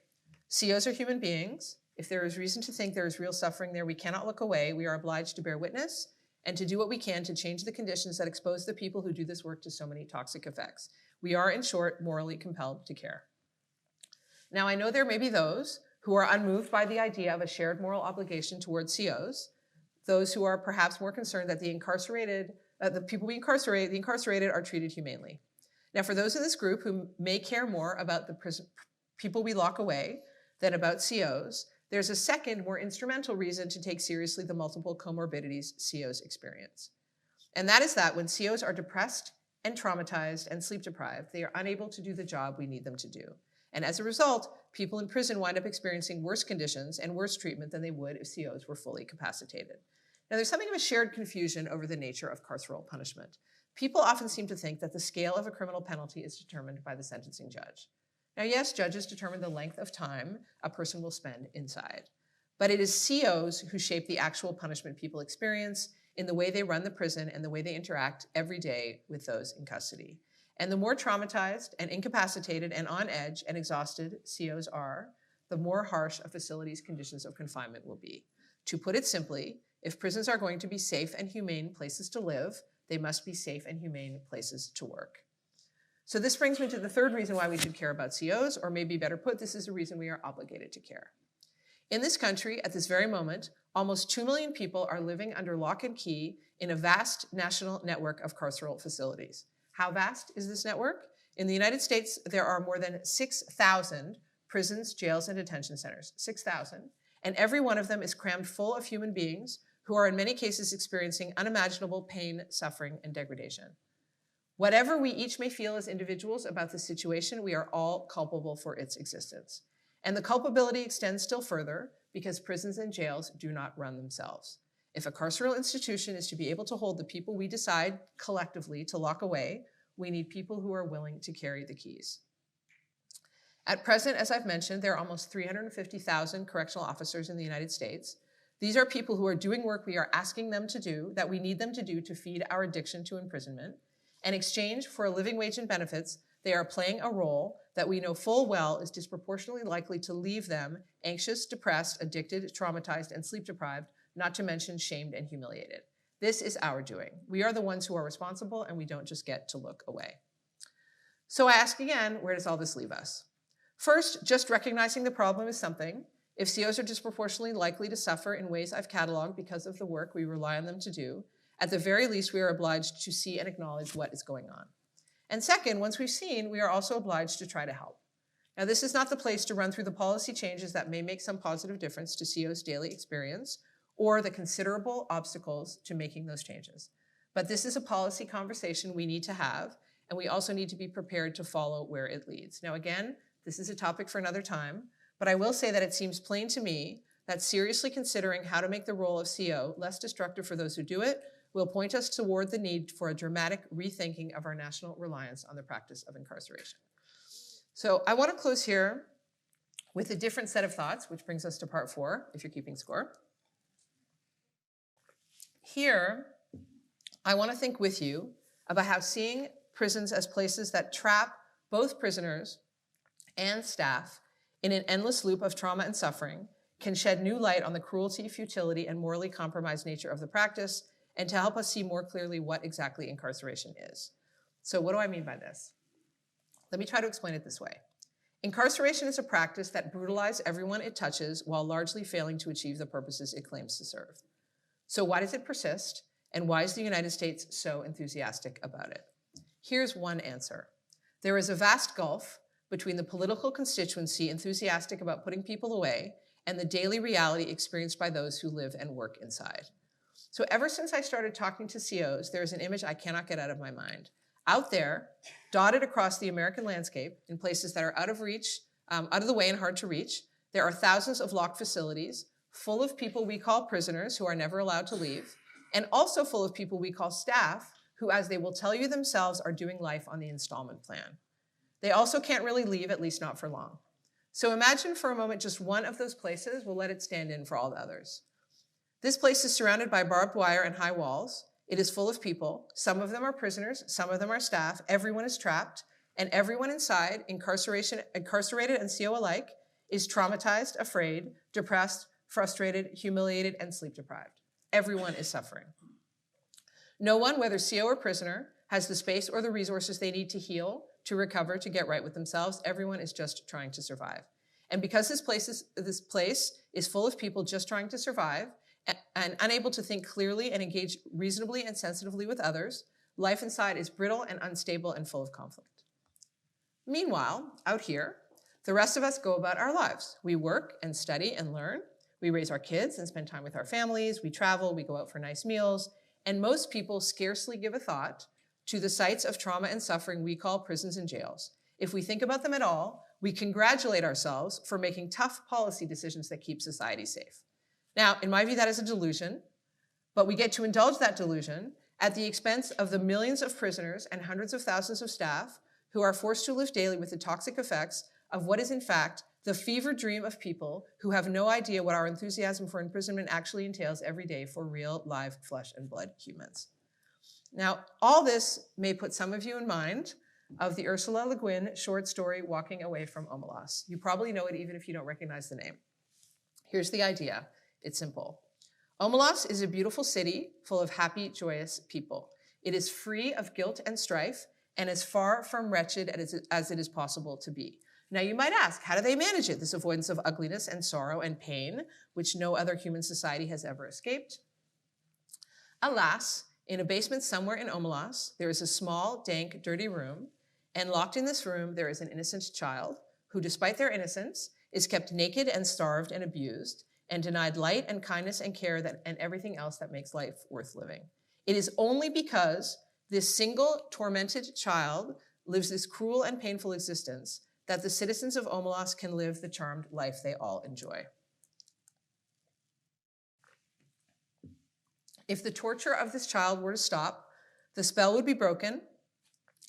COs are human beings. If there is reason to think there is real suffering there, we cannot look away. We are obliged to bear witness and to do what we can to change the conditions that expose the people who do this work to so many toxic effects. We are, in short, morally compelled to care. Now, I know there may be those who are unmoved by the idea of a shared moral obligation toward COs, those who are perhaps more concerned that the people we incarcerate, the incarcerated are treated humanely. Now, for those in this group who may care more about the people we lock away than about COs, there's a second, more instrumental reason to take seriously the multiple comorbidities COs experience. And that is that when COs are depressed and traumatized and sleep deprived, they are unable to do the job we need them to do. And as a result, people in prison wind up experiencing worse conditions and worse treatment than they would if COs were fully capacitated. Now, there's something of a shared confusion over the nature of carceral punishment. People often seem to think that the scale of a criminal penalty is determined by the sentencing judge. Now, yes, judges determine the length of time a person will spend inside, but it is COs who shape the actual punishment people experience in the way they run the prison and the way they interact every day with those in custody. And the more traumatized and incapacitated and on edge and exhausted COs are, the more harsh a facility's conditions of confinement will be. To put it simply, if prisons are going to be safe and humane places to live, they must be safe and humane places to work. So this brings me to the third reason why we should care about COs, or maybe better put, this is a reason we are obligated to care. In this country, at this very moment, almost 2 million people are living under lock and key in a vast national network of carceral facilities. How vast is this network? In the United States, there are more than 6,000 prisons, jails, and detention centers, 6,000, and every one of them is crammed full of human beings who are in many cases experiencing unimaginable pain, suffering, and degradation. Whatever we each may feel as individuals about the situation, we are all culpable for its existence. And the culpability extends still further because prisons and jails do not run themselves. If a carceral institution is to be able to hold the people we decide collectively to lock away, we need people who are willing to carry the keys. At present, as I've mentioned, there are almost 350,000 correctional officers in the United States. These are people who are doing work we are asking them to do, that we need them to do to feed our addiction to imprisonment. In exchange for a living wage and benefits, they are playing a role that we know full well is disproportionately likely to leave them anxious, depressed, addicted, traumatized, and sleep deprived, not to mention shamed and humiliated. This is our doing. We are the ones who are responsible, and we don't just get to look away. So I ask again, where does all this leave us? First, just recognizing the problem is something. If COs are disproportionately likely to suffer in ways I've cataloged because of the work we rely on them to do, at the very least, we are obliged to see and acknowledge what is going on. And second, once we've seen, we are also obliged to try to help. Now, this is not the place to run through the policy changes that may make some positive difference to COs' daily experience or the considerable obstacles to making those changes. But this is a policy conversation we need to have, and we also need to be prepared to follow where it leads. Now, again, this is a topic for another time, but I will say that it seems plain to me that seriously considering how to make the role of CO less destructive for those who do it will point us toward the need for a dramatic rethinking of our national reliance on the practice of incarceration. So I want to close here with a different set of thoughts, which brings us to part 4, if you're keeping score. Here, I want to think with you about how seeing prisons as places that trap both prisoners and staff in an endless loop of trauma and suffering can shed new light on the cruelty, futility, and morally compromised nature of the practice, and to help us see more clearly what exactly incarceration is. So what do I mean by this? Let me try to explain it this way. Incarceration is a practice that brutalizes everyone it touches while largely failing to achieve the purposes it claims to serve. So why does it persist? And why is the United States so enthusiastic about it? Here's one answer. There is a vast gulf between the political constituency enthusiastic about putting people away and the daily reality experienced by those who live and work inside. So ever since I started talking to COs, there's an image I cannot get out of my mind. Out there, dotted across the American landscape, in places that are out of reach, out of the way and hard to reach, there are thousands of locked facilities full of people we call prisoners who are never allowed to leave, and also full of people we call staff who, as they will tell you themselves, are doing life on the installment plan. They also can't really leave, at least not for long. So imagine for a moment just one of those places. We'll let it stand in for all the others. This place is surrounded by barbed wire and high walls. It is full of people. Some of them are prisoners, some of them are staff. Everyone is trapped, and everyone inside, incarcerated and CO alike, is traumatized, afraid, depressed, frustrated, humiliated, and sleep deprived. Everyone is suffering. No one, whether CO or prisoner, has the space or the resources they need to heal, to recover, to get right with themselves. Everyone is just trying to survive. And because this place is full of people just trying to survive and unable to think clearly and engage reasonably and sensitively with others, life inside is brittle and unstable and full of conflict. Meanwhile, out here, the rest of us go about our lives. We work and study and learn. We raise our kids and spend time with our families. We travel, we go out for nice meals. And most people scarcely give a thought to the sites of trauma and suffering we call prisons and jails. If we think about them at all, we congratulate ourselves for making tough policy decisions that keep society safe. Now, in my view, that is a delusion, but we get to indulge that delusion at the expense of the millions of prisoners and hundreds of thousands of staff who are forced to live daily with the toxic effects of what is in fact the fever dream of people who have no idea what our enthusiasm for imprisonment actually entails every day for real, live, flesh and blood humans. Now, all this may put some of you in mind of the Ursula Le Guin short story, Walking Away from Omelas. You probably know it even if you don't recognize the name. Here's the idea. It's simple. Omelas is a beautiful city full of happy, joyous people. It is free of guilt and strife and as far from wretched as it is possible to be. Now you might ask, how do they manage it, this avoidance of ugliness and sorrow and pain, which no other human society has ever escaped? Alas, in a basement somewhere in Omelas, there is a small, dank, dirty room, and locked in this room there is an innocent child who, despite their innocence, is kept naked and starved and abused and denied light and kindness and care and everything else that makes life worth living. It is only because this single tormented child lives this cruel and painful existence that the citizens of Omelas can live the charmed life they all enjoy. If the torture of this child were to stop, the spell would be broken,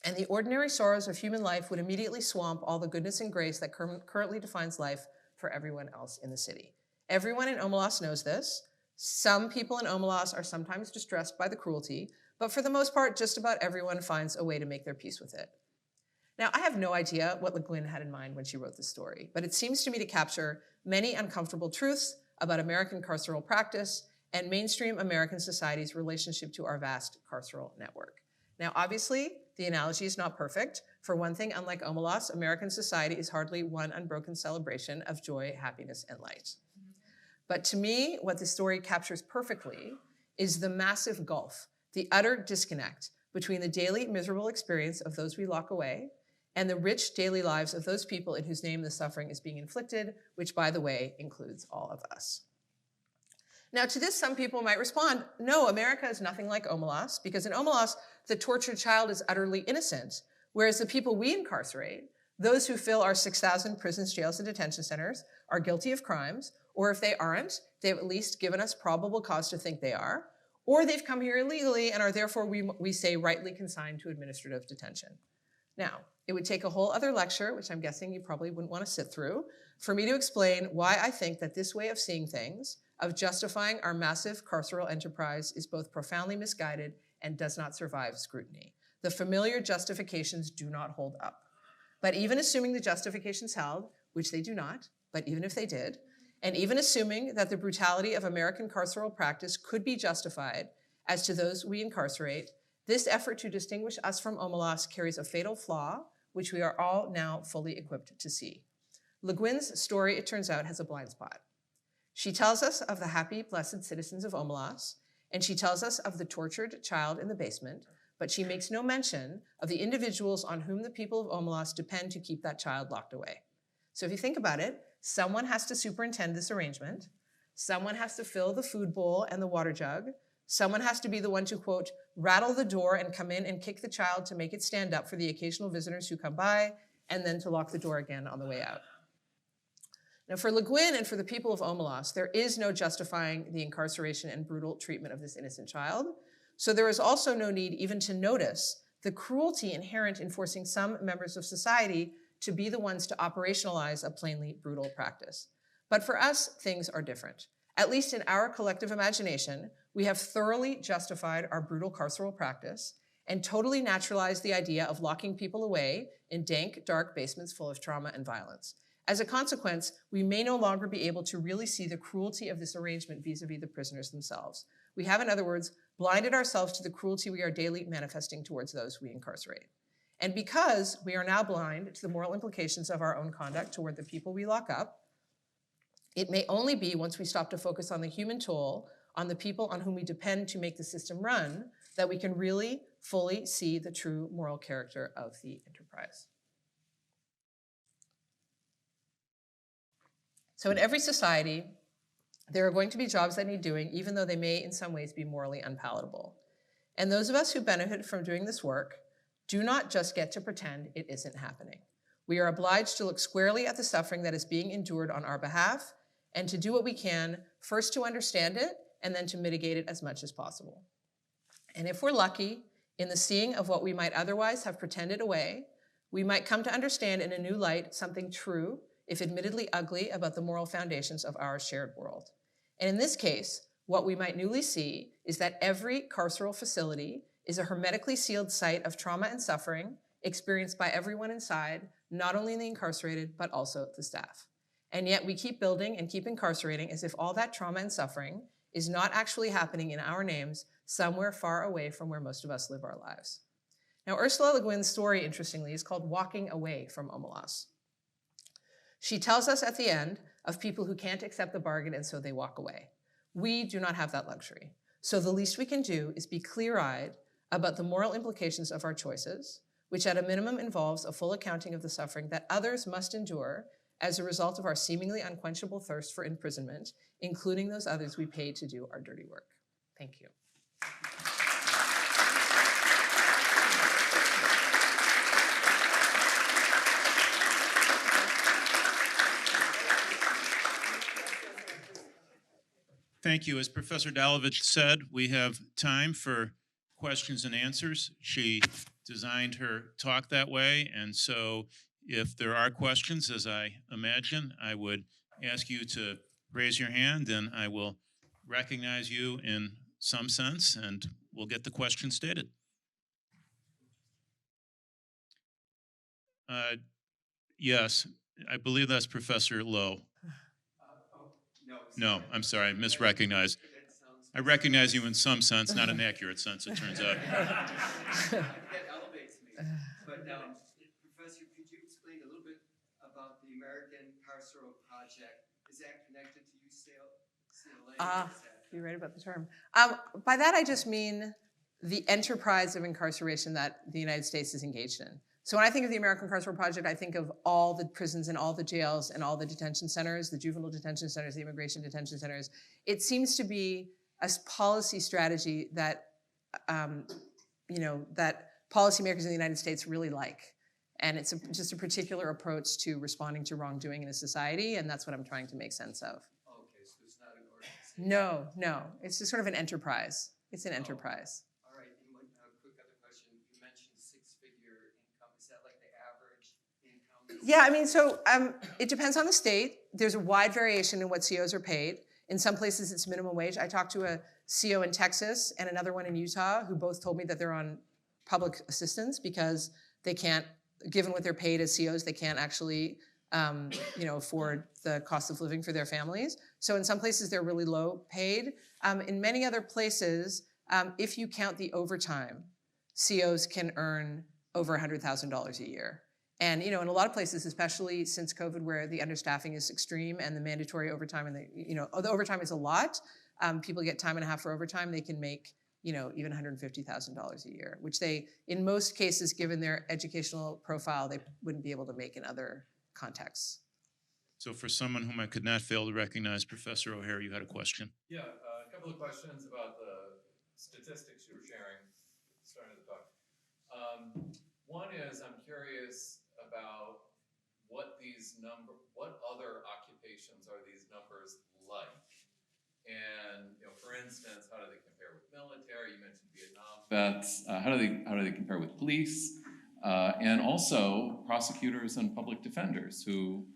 and the ordinary sorrows of human life would immediately swamp all the goodness and grace that currently defines life for everyone else in the city. Everyone in Omelas knows this. Some people in Omelas are sometimes distressed by the cruelty, but for the most part, just about everyone finds a way to make their peace with it. Now, I have no idea what Le Guin had in mind when she wrote this story, but it seems to me to capture many uncomfortable truths about American carceral practice and mainstream American society's relationship to our vast carceral network. Now, obviously, the analogy is not perfect. For one thing, unlike Omelas, American society is hardly one unbroken celebration of joy, happiness, and light. But to me, what the story captures perfectly is the massive gulf, the utter disconnect between the daily miserable experience of those we lock away and the rich daily lives of those people in whose name the suffering is being inflicted, which, by the way, includes all of us. Now, to this, some people might respond, no, America is nothing like Omelas, because in Omelas, the tortured child is utterly innocent, whereas the people we incarcerate, those who fill our 6,000 prisons, jails, and detention centers, are guilty of crimes, or if they aren't, they've at least given us probable cause to think they are, or they've come here illegally and are therefore, we say, rightly consigned to administrative detention. Now, it would take a whole other lecture, which I'm guessing you probably wouldn't want to sit through, for me to explain why I think that this way of seeing things, of justifying our massive carceral enterprise, is both profoundly misguided and does not survive scrutiny. The familiar justifications do not hold up. But even assuming the justifications held, which they do not, but even if they did, and even assuming that the brutality of American carceral practice could be justified as to those we incarcerate, this effort to distinguish us from Omelas carries a fatal flaw, which we are all now fully equipped to see. Le Guin's story, it turns out, has a blind spot. She tells us of the happy, blessed citizens of Omelas, and she tells us of the tortured child in the basement, but she makes no mention of the individuals on whom the people of Omelas depend to keep that child locked away. So if you think about it, someone has to superintend this arrangement, someone has to fill the food bowl and the water jug, someone has to be the one to, quote, rattle the door and come in and kick the child to make it stand up for the occasional visitors who come by, and then to lock the door again on the way out. Now, for Le Guin and for the people of Omelas, there is no justifying the incarceration and brutal treatment of this innocent child. So there is also no need even to notice the cruelty inherent in forcing some members of society to be the ones to operationalize a plainly brutal practice. But for us, things are different. At least in our collective imagination, we have thoroughly justified our brutal carceral practice and totally naturalized the idea of locking people away in dank, dark basements full of trauma and violence. As a consequence, we may no longer be able to really see the cruelty of this arrangement vis-a-vis the prisoners themselves. We have, in other words, blinded ourselves to the cruelty we are daily manifesting towards those we incarcerate. And because we are now blind to the moral implications of our own conduct toward the people we lock up, it may only be once we stop to focus on the human toll, on the people on whom we depend to make the system run, that we can really fully see the true moral character of the enterprise. So in every society, there are going to be jobs that need doing, even though they may in some ways be morally unpalatable. And those of us who benefit from doing this work do not just get to pretend it isn't happening. We are obliged to look squarely at the suffering that is being endured on our behalf and to do what we can, first to understand it and then to mitigate it as much as possible. And if we're lucky, in the seeing of what we might otherwise have pretended away, we might come to understand in a new light something true, if admittedly ugly, about the moral foundations of our shared world. And in this case, what we might newly see is that every carceral facility is a hermetically sealed site of trauma and suffering experienced by everyone inside, not only the incarcerated, but also the staff. And yet we keep building and keep incarcerating as if all that trauma and suffering is not actually happening in our names somewhere far away from where most of us live our lives. Now, Ursula Le Guin's story, interestingly, is called Walking Away from Omelas. She tells us at the end of people who can't accept the bargain and so they walk away. We do not have that luxury. So the least we can do is be clear-eyed about the moral implications of our choices, which at a minimum involves a full accounting of the suffering that others must endure as a result of our seemingly unquenchable thirst for imprisonment, including those others we pay to do our dirty work. Thank you. Thank you. As Professor Dolovich said, we have time for questions and answers. She designed her talk that way, and so if there are questions, as I imagine, I would ask you to raise your hand, and I will recognize you in some sense, and we'll get the question stated. Yes, I believe that's Professor Lowe. No, I'm sorry, I misrecognized. I recognize you in some sense, not an accurate sense, it turns out. That elevates me. But Professor, could you explain a little bit about the American Carceral Project? Is that connected to UCLA? You're right about the term. By that, I just mean the enterprise of incarceration that the United States is engaged in. So when I think of the American Carceral Project, I think of all the prisons and all the jails and all the detention centers, the juvenile detention centers, the immigration detention centers. It seems to be a policy strategy that, that policymakers in the United States really like. And it's just a particular approach to responding to wrongdoing in a society, and that's what I'm trying to make sense of. Okay, so it's not an organization. No. It's just sort of an enterprise. It's an enterprise. All right, and one quick other question. You mentioned six-figure income. Is that like the average income? Yeah, I mean, so it depends on the state. There's a wide variation in what COs are paid. In some places, it's minimum wage. I talked to a CO in Texas and another one in Utah who both told me that they're on public assistance because they can't, given what they're paid as COs, they can't actually afford the cost of living for their families. So in some places, they're really low paid. In many other places, if you count the overtime, COs can earn over $100,000 a year. And in a lot of places, especially since COVID, where the understaffing is extreme and the mandatory overtime, and the overtime is a lot, people get time and a half for overtime, they can make even $150,000 a year, which they, in most cases, given their educational profile, they wouldn't be able to make in other contexts. So for someone whom I could not fail to recognize, Professor O'Hare, you had a question. Yeah, a couple of questions about the statistics you were sharing at the start of the talk. One is, I'm curious about what other occupations are these numbers like? And for instance, how do they compare with military? You mentioned Vietnam vets. How do they compare with police? And also prosecutors and public defenders who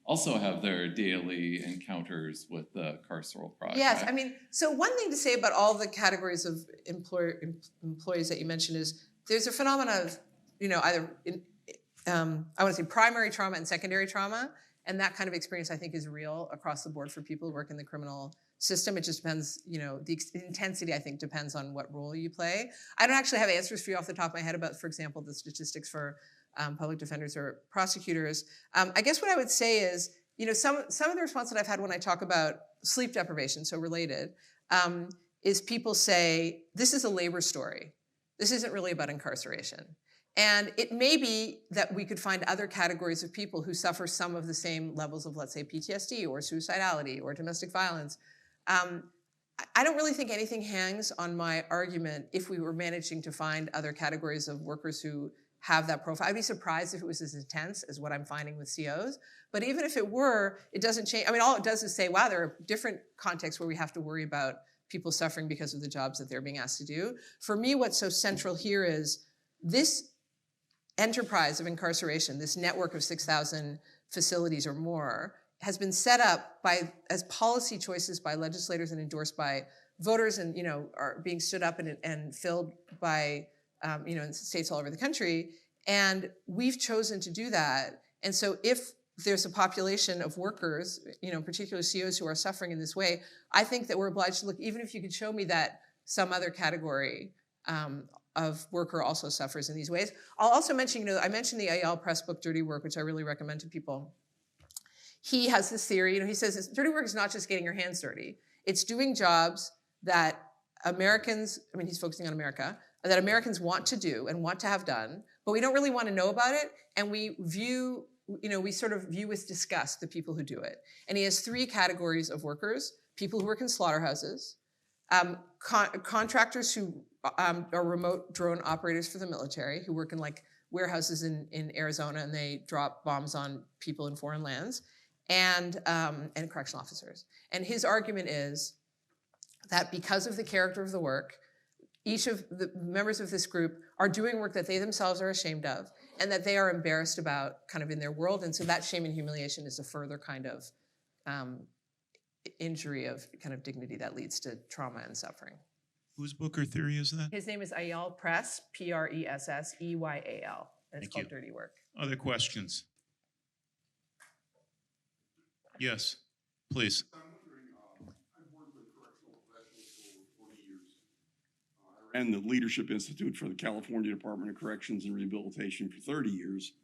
also have their daily encounters with the carceral project. Yes, I mean, so one thing to say about all the categories of employees that you mentioned is there's a phenomenon of, either I want to say primary trauma and secondary trauma, and that kind of experience I think is real across the board for people who work in the criminal system. It just depends, the intensity I think depends on what role you play. I don't actually have answers for you off the top of my head about, for example, the statistics for public defenders or prosecutors. I guess what I would say is, some of the response that I've had when I talk about sleep deprivation, so related, is people say, this is a labor story. This isn't really about incarceration. And it may be that we could find other categories of people who suffer some of the same levels of, let's say, PTSD or suicidality or domestic violence. I don't really think anything hangs on my argument if we were managing to find other categories of workers who have that profile. I'd be surprised if it was as intense as what I'm finding with COs. But even if it were, it doesn't change. I mean, all it does is say, wow, there are different contexts where we have to worry about people suffering because of the jobs that they're being asked to do. For me, what's so central here is this enterprise of incarceration, this network of 6,000 facilities or more, has been set up as policy choices by legislators and endorsed by voters, and are being stood up and filled by in states all over the country. And we've chosen to do that. And so if there's a population of workers, particularly COs who are suffering in this way, I think that we're obliged to look, even if you could show me that some other category of worker also suffers in these ways. I'll also mention, I mentioned the Ayal Press book, Dirty Work, which I really recommend to people. He has this theory, he says, dirty work is not just getting your hands dirty. It's doing jobs that Americans, he's focusing on America, that Americans want to do and want to have done, but we don't really want to know about it, and we view, we sort of view with disgust the people who do it. And he has three categories of workers: people who work in slaughterhouses, contractors who are remote drone operators for the military, who work in warehouses in Arizona and they drop bombs on people in foreign lands, and correctional officers. And his argument is that because of the character of the work, each of the members of this group are doing work that they themselves are ashamed of and that they are embarrassed about kind of in their world. And so that shame and humiliation is a further kind of injury of kind of dignity that leads to trauma and suffering. Whose book or theory is that? His name is Ayal Press, Presseyal, and it's called Dirty Work. Other questions? Yes, please. I'm wondering, I've worked with correctional professionals for over 40 years. I ran the Leadership Institute for the California Department of Corrections and Rehabilitation for 30 years.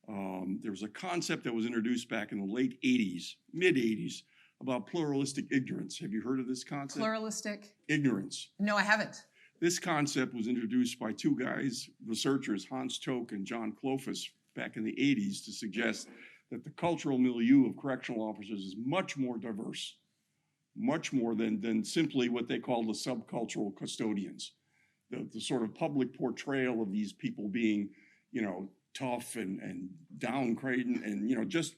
There was a concept that was introduced back in the late 80s, mid-80s, about pluralistic ignorance. Have you heard of this concept? Pluralistic? Ignorance. No, I haven't. This concept was introduced by two guys, researchers, Hans Toke and John Klofus, back in the 80s to suggest that the cultural milieu of correctional officers is much more diverse, much more than simply what they call the subcultural custodians. The sort of public portrayal of these people being, tough and downgrading and, just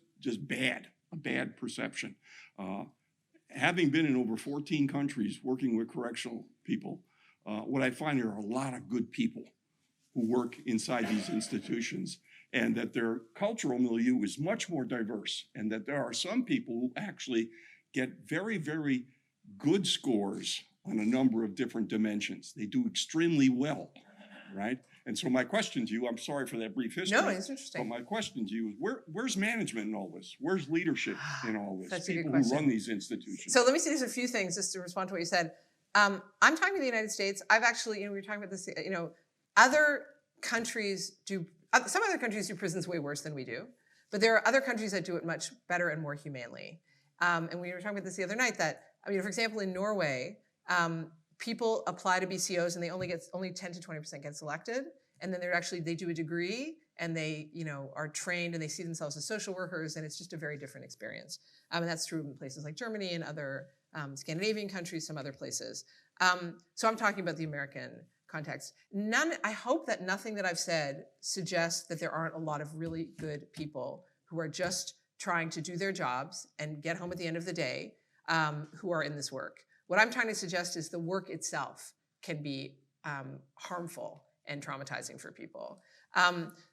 bad, a bad perception. Having been in over 14 countries working with correctional people, what I find there are a lot of good people who work inside these institutions, and that their cultural milieu is much more diverse, and that there are some people who actually get very, very good scores on a number of different dimensions. They do extremely well, right? And so my question to you, I'm sorry for that brief history. No, it's interesting. But my question to you is, where's management in all this? Where's leadership in all this? That's a good People question. who run these institutions. So let me say there's a few things just to respond to what you said. I'm talking to the United States. I've actually, we were talking about this, other countries do, some other countries do prisons way worse than we do, but there are other countries that do it much better and more humanely. And we were talking about this the other night that, for example, in Norway, people apply to be COs and they only 10 to 20% get selected. And then they do a degree and they, are trained and they see themselves as social workers, and it's just a very different experience. And that's true in places like Germany and other Scandinavian countries, some other places. So I'm talking about the American context. I hope that nothing that I've said suggests that there aren't a lot of really good people who are just trying to do their jobs and get home at the end of the day, who are in this work. What I'm trying to suggest is the work itself can be harmful and traumatizing for people.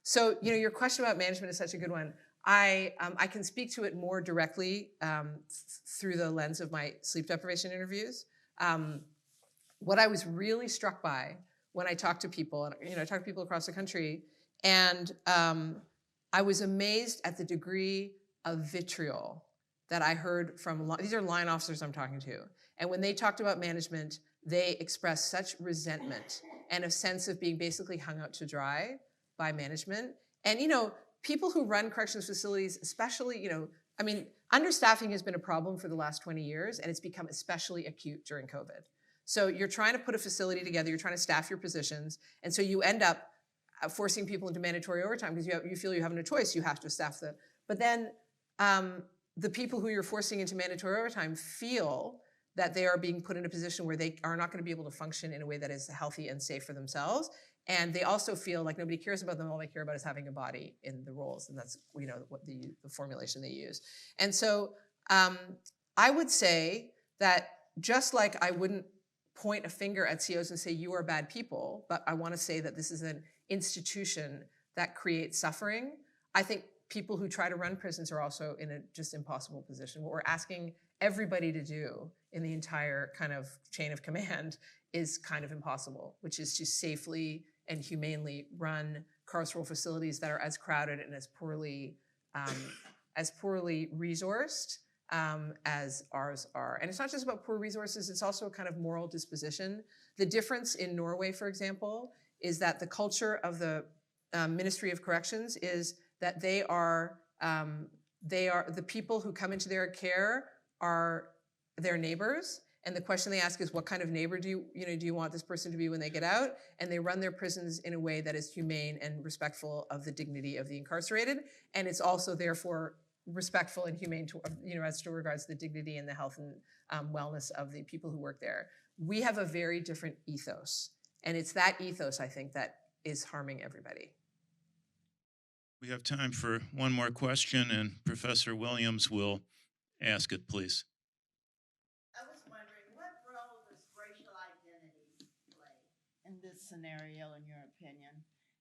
So, your question about management is such a good one. I can speak to it more directly through the lens of my sleep deprivation interviews. What I was really struck by when I talked to people, and I talked to people across the country, and I was amazed at the degree of vitriol that I heard from, these are line officers I'm talking to, and when they talked about management, they expressed such resentment and a sense of being basically hung out to dry by management. And, people who run corrections facilities, especially, understaffing has been a problem for the last 20 years, and it's become especially acute during COVID. So you're trying to put a facility together, you're trying to staff your positions, and so you end up forcing people into mandatory overtime because you feel you have no choice, you have to staff them. But then the people who you're forcing into mandatory overtime feel that they are being put in a position where they are not going to be able to function in a way that is healthy and safe for themselves. And they also feel like nobody cares about them. All they care about is having a body in the roles. And that's, what the formulation they use. And so I would say that just like I wouldn't point a finger at COs and say, you are bad people, but I want to say that this is an institution that creates suffering. I think people who try to run prisons are also in a just impossible position. What we're asking everybody to do in the entire kind of chain of command is kind of impossible, which is to safely and humanely run carceral facilities that are as crowded and as poorly resourced as ours are. And it's not just about poor resources, it's also a kind of moral disposition. The difference in Norway, for example, is that the culture of the Ministry of Corrections is that they are the people who come into their care are their neighbors. And the question they ask is, what kind of neighbor do you want this person to be when they get out? And they run their prisons in a way that is humane and respectful of the dignity of the incarcerated. And it's also therefore respectful and humane to, as to regards the dignity and the health and wellness of the people who work there. We have a very different ethos. And it's that ethos, I think, that is harming everybody. We have time for one more question, and Professor Williams will ask it, please. I was wondering, what role does racial identity play in this scenario, in your opinion?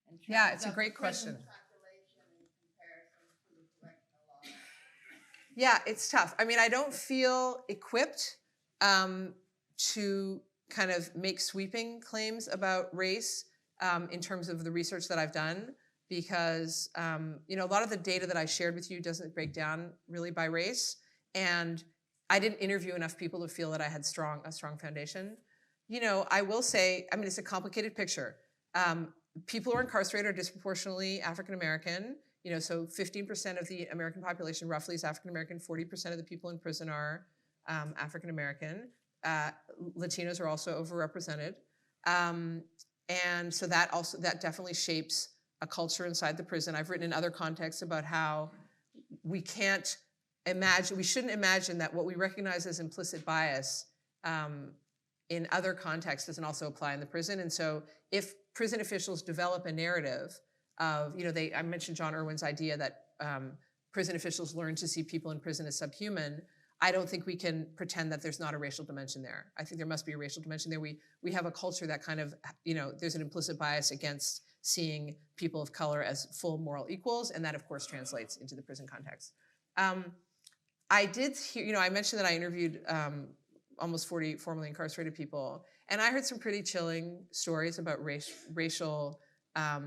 In terms Yeah, it's a of great the prison question. population in comparison to the correctional law? Yeah, it's tough. I don't feel equipped to kind of make sweeping claims about race in terms of the research that I've done, because a lot of the data that I shared with you doesn't break down really by race, and I didn't interview enough people to feel that I had a strong foundation. I will say, it's a complicated picture. People who are incarcerated are disproportionately African American. So 15% of the American population roughly is African American. 40% of the people in prison are African American. Latinos are also overrepresented. And so that definitely shapes a culture inside the prison. I've written in other contexts about how we shouldn't imagine that what we recognize as implicit bias in other contexts doesn't also apply in the prison. And so if prison officials develop a narrative of, I mentioned John Irwin's idea that prison officials learn to see people in prison as subhuman. I don't think we can pretend that there's not a racial dimension there. I think there must be a racial dimension there. We have a culture that kind of, there's an implicit bias against seeing people of color as full moral equals, and that of course translates into the prison context. I did hear, I mentioned that I interviewed almost 40 formerly incarcerated people, and I heard some pretty chilling stories about racial, I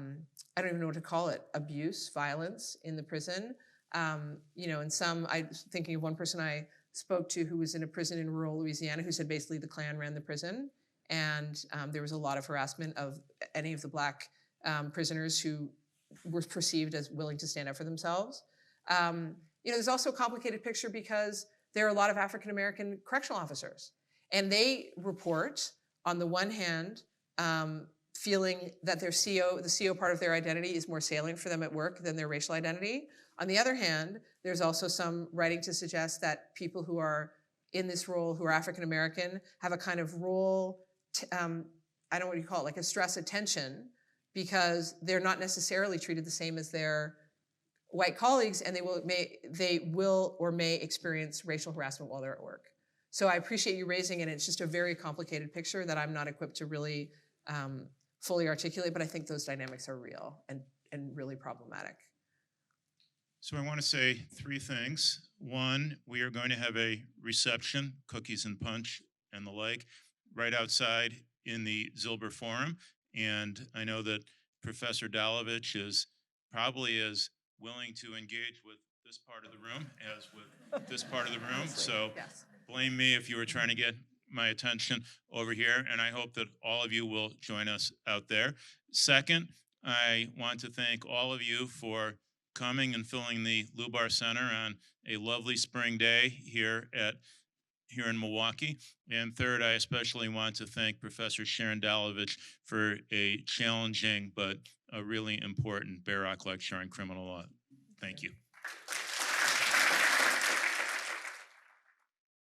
don't even know what to call it, abuse, violence in the prison. And I'm thinking of one person I spoke to who was in a prison in rural Louisiana who said basically the Klan ran the prison, and there was a lot of harassment of any of the Black prisoners who were perceived as willing to stand up for themselves. There's also a complicated picture because there are a lot of African-American correctional officers, and they report, on the one hand, feeling that the CO part of their identity is more salient for them at work than their racial identity. On the other hand, there's also some writing to suggest that people who are in this role, who are African-American, have a kind of role, I don't know what you call it, like a stress attention, because they're not necessarily treated the same as their white colleagues, and they will or may experience racial harassment while they're at work. So I appreciate you raising it. It's just a very complicated picture that I'm not equipped to really fully articulate, but I think those dynamics are real and really problematic. So I want to say three things. One, we are going to have a reception, cookies and punch and the like, right outside in the Zilber Forum. And I know that Professor Dolovich is probably as willing to engage with this part of the room as with this part of the room. So yes. Blame me if you were trying to get my attention over here, and I hope that all of you will join us out there. Second, I want to thank all of you for coming and filling the Lubar Center on a lovely spring day here in Milwaukee. And third, I especially want to thank Professor Sharon Dolovich for a challenging but a really important Barrock lecture on criminal law. Thank you.